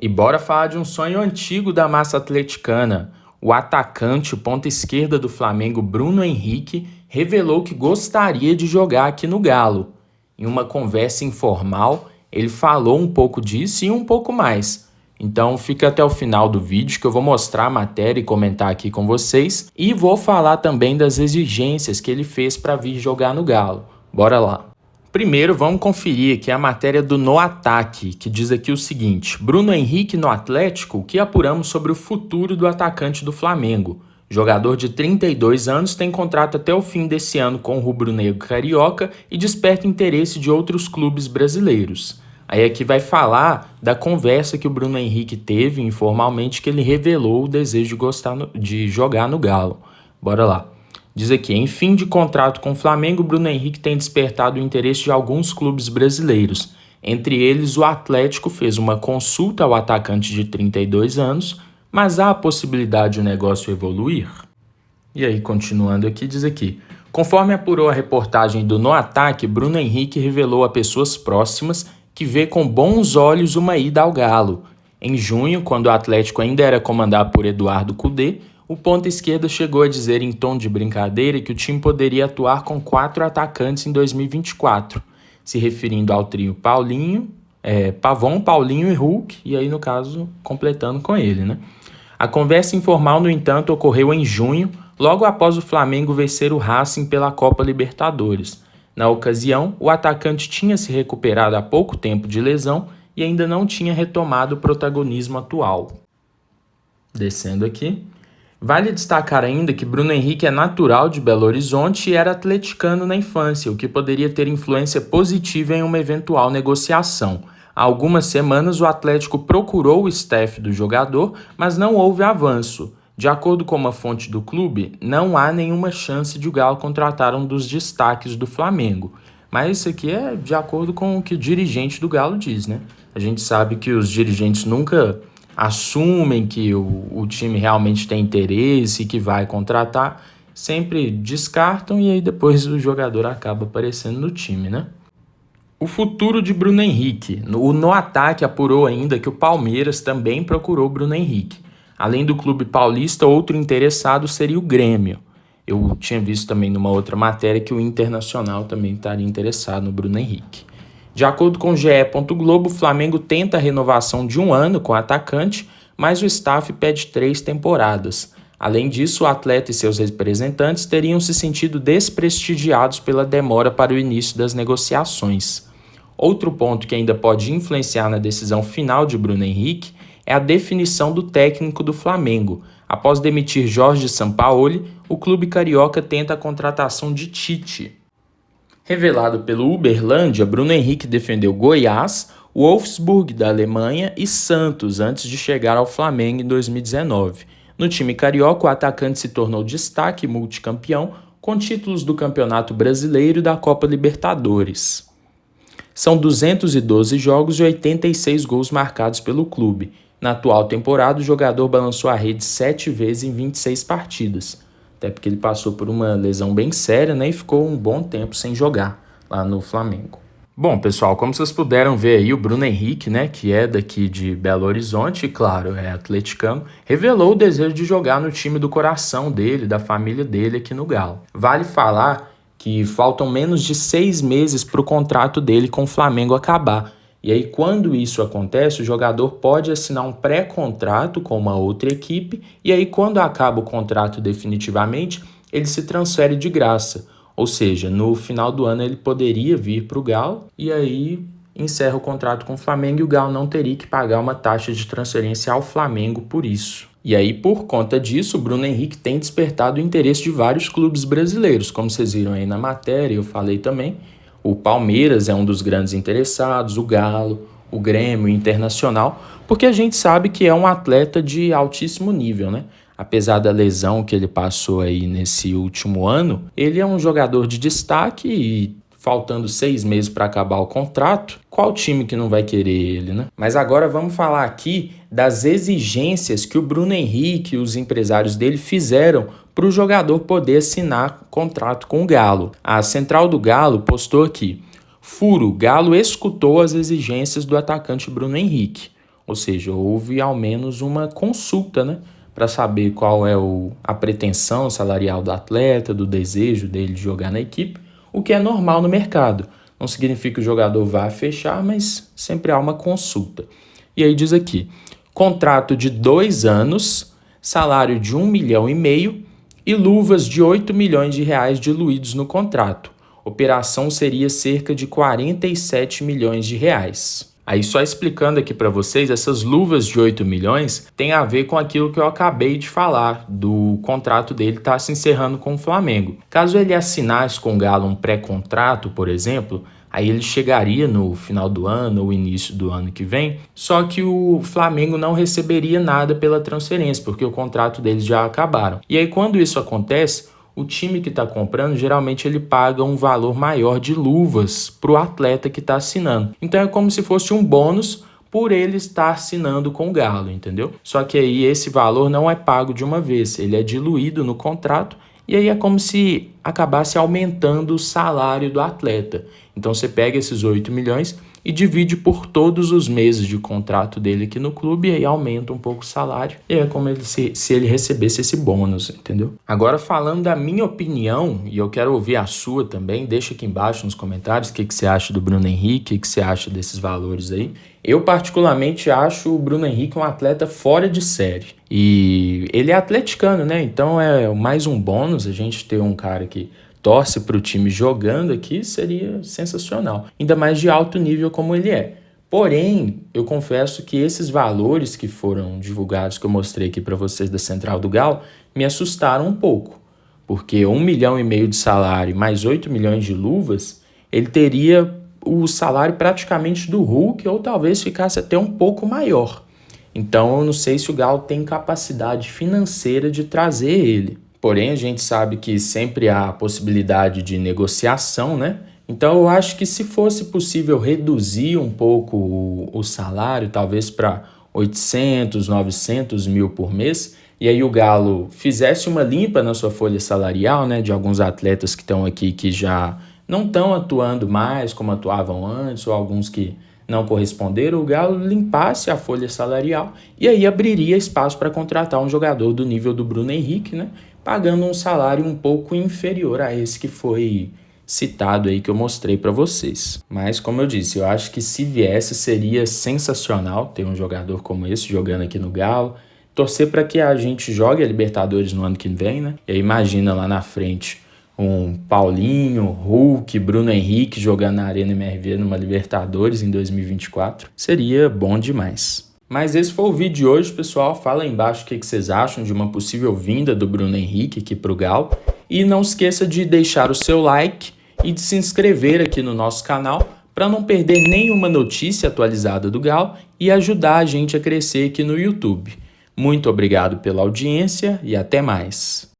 E bora falar de um sonho antigo da massa atleticana. O atacante ponta esquerda do Flamengo, Bruno Henrique, revelou que gostaria de jogar aqui no Galo. Em uma conversa informal, ele falou um pouco disso e um pouco mais. Então fica até o final do vídeo que eu vou mostrar a matéria e comentar aqui com vocês. E vou falar também das exigências que ele fez para vir jogar no Galo. Bora lá! Primeiro, vamos conferir aqui a matéria do No Ataque, que diz aqui o seguinte: Bruno Henrique no Atlético, o que apuramos sobre o futuro do atacante do Flamengo? Jogador de 32 anos, tem contrato até o fim desse ano com o rubro-negro carioca e desperta interesse de outros clubes brasileiros. Aí aqui vai falar da conversa que o Bruno Henrique teve informalmente, que ele revelou o desejo de jogar no Galo. Bora lá. Diz aqui, em fim de contrato com o Flamengo, Bruno Henrique tem despertado o interesse de alguns clubes brasileiros. Entre eles, o Atlético fez uma consulta ao atacante de 32 anos, mas há a possibilidade do negócio evoluir? E aí, continuando aqui, diz aqui, conforme apurou a reportagem do No Ataque, Bruno Henrique revelou a pessoas próximas que vê com bons olhos uma ida ao Galo. Em junho, quando o Atlético ainda era comandado por Eduardo Cudê, o ponta esquerda chegou a dizer em tom de brincadeira que o time poderia atuar com 4 atacantes em 2024, se referindo ao trio Pavon, Paulinho e Hulk, e aí no caso completando com ele, né? A conversa informal, no entanto, ocorreu em junho, logo após o Flamengo vencer o Racing pela Copa Libertadores. Na ocasião, o atacante tinha se recuperado há pouco tempo de lesão e ainda não tinha retomado o protagonismo atual. Descendo aqui. Vale destacar ainda que Bruno Henrique é natural de Belo Horizonte e era atleticano na infância, o que poderia ter influência positiva em uma eventual negociação. Há algumas semanas o Atlético procurou o staff do jogador, mas não houve avanço. De acordo com uma fonte do clube, não há nenhuma chance de o Galo contratar um dos destaques do Flamengo. Mas isso aqui é de acordo com o que o dirigente do Galo diz, né? A gente sabe que os dirigentes nunca assumem que o time realmente tem interesse e que vai contratar, sempre descartam e aí depois o jogador acaba aparecendo no time, né? O futuro de Bruno Henrique. O No Ataque apurou ainda que o Palmeiras também procurou Bruno Henrique. Além do clube paulista, outro interessado seria o Grêmio. Eu tinha visto também numa outra matéria que o Internacional também estaria interessado no Bruno Henrique. De acordo com o GE. Globo, o Flamengo tenta a renovação de 1 ano com o atacante, mas o staff pede 3 temporadas. Além disso, o atleta e seus representantes teriam se sentido desprestigiados pela demora para o início das negociações. Outro ponto que ainda pode influenciar na decisão final de Bruno Henrique é a definição do técnico do Flamengo. Após demitir Jorge Sampaoli, o clube carioca tenta a contratação de Tite. Revelado pelo Uberlândia, Bruno Henrique defendeu Goiás, Wolfsburg da Alemanha e Santos antes de chegar ao Flamengo em 2019. No time carioca, o atacante se tornou destaque multicampeão com títulos do Campeonato Brasileiro e da Copa Libertadores. São 212 jogos e 86 gols marcados pelo clube. Na atual temporada, o jogador balançou a rede 7 vezes em 26 partidas. Até porque ele passou por uma lesão bem séria, né, e ficou um bom tempo sem jogar lá no Flamengo. Bom, pessoal, como vocês puderam ver aí, o Bruno Henrique, né, que é daqui de Belo Horizonte, e claro, é atleticano, revelou o desejo de jogar no time do coração dele, da família dele aqui no Galo. Vale falar que faltam menos de 6 meses para o contrato dele com o Flamengo acabar. E aí, quando isso acontece, o jogador pode assinar um pré-contrato com uma outra equipe e aí, quando acaba o contrato definitivamente, ele se transfere de graça. Ou seja, no final do ano ele poderia vir para o Galo e aí encerra o contrato com o Flamengo e o Galo não teria que pagar uma taxa de transferência ao Flamengo por isso. E aí, por conta disso, o Bruno Henrique tem despertado o interesse de vários clubes brasileiros, como vocês viram aí na matéria, eu falei também. O Palmeiras é um dos grandes interessados, o Galo, o Grêmio, o Internacional, porque a gente sabe que é um atleta de altíssimo nível, né? Apesar da lesão que ele passou aí nesse último ano, ele é um jogador de destaque e faltando 6 meses para acabar o contrato, qual time que não vai querer ele, né? Mas agora vamos falar aqui das exigências que o Bruno Henrique e os empresários dele fizeram para o jogador poder assinar contrato com o Galo. A Central do Galo postou aqui: Furo, Galo escutou as exigências do atacante Bruno Henrique. Ou seja, houve ao menos uma consulta, né, para saber qual é a pretensão salarial do atleta, do desejo dele de jogar na equipe, o que é normal no mercado. Não significa que o jogador vá fechar, mas sempre há uma consulta. E aí diz aqui, contrato de 2 anos, salário de 1,5 milhão e luvas de 8 milhões de reais diluídos no contrato. Operação seria cerca de 47 milhões de reais. Aí só explicando aqui para vocês, essas luvas de 8 milhões tem a ver com aquilo que eu acabei de falar, do contrato dele estar se encerrando com o Flamengo. Caso ele assinasse com o Galo um pré-contrato, por exemplo, aí ele chegaria no final do ano ou início do ano que vem, só que o Flamengo não receberia nada pela transferência, porque o contrato deles já acabaram. E aí quando isso acontece, o time que está comprando, geralmente ele paga um valor maior de luvas para o atleta que está assinando. Então é como se fosse um bônus por ele estar assinando com o Galo, entendeu? Só que aí esse valor não é pago de uma vez, ele é diluído no contrato e aí é como se acabasse aumentando o salário do atleta. Então você pega esses 8 milhões e divide por todos os meses de contrato dele aqui no clube e aí aumenta um pouco o salário. E é como se ele recebesse esse bônus, entendeu? Agora falando da minha opinião, e eu quero ouvir a sua também, deixa aqui embaixo nos comentários o que você acha do Bruno Henrique, o que você acha desses valores aí. Eu particularmente acho o Bruno Henrique um atleta fora de série. E ele é atleticano, né? Então é mais um bônus a gente ter um cara que torce para o time jogando aqui, seria sensacional. Ainda mais de alto nível como ele é. Porém, eu confesso que esses valores que foram divulgados, que eu mostrei aqui para vocês da Central do Galo, me assustaram um pouco. Porque 1,5 milhão de salário mais 8 milhões de luvas, ele teria o salário praticamente do Hulk ou talvez ficasse até um pouco maior. Então eu não sei se o Galo tem capacidade financeira de trazer ele. Porém, a gente sabe que sempre há a possibilidade de negociação, né? Então, eu acho que se fosse possível reduzir um pouco o salário, talvez para 800, 900 mil por mês, e aí o Galo fizesse uma limpa na sua folha salarial, né? De alguns atletas que estão aqui que já não estão atuando mais como atuavam antes, ou alguns que não corresponderam, o Galo limpasse a folha salarial e aí abriria espaço para contratar um jogador do nível do Bruno Henrique, né? Pagando um salário um pouco inferior a esse que foi citado aí que eu mostrei para vocês. Mas como eu disse, eu acho que se viesse seria sensacional ter um jogador como esse jogando aqui no Galo. Torcer para que a gente jogue a Libertadores no ano que vem, né? E aí imagina lá na frente um Paulinho, Hulk, Bruno Henrique jogando na Arena MRV numa Libertadores em 2024. Seria bom demais. Mas esse foi o vídeo de hoje, pessoal. Fala aí embaixo o que vocês acham de uma possível vinda do Bruno Henrique aqui para o Galo. E não esqueça de deixar o seu like e de se inscrever aqui no nosso canal para não perder nenhuma notícia atualizada do Galo e ajudar a gente a crescer aqui no YouTube. Muito obrigado pela audiência e até mais.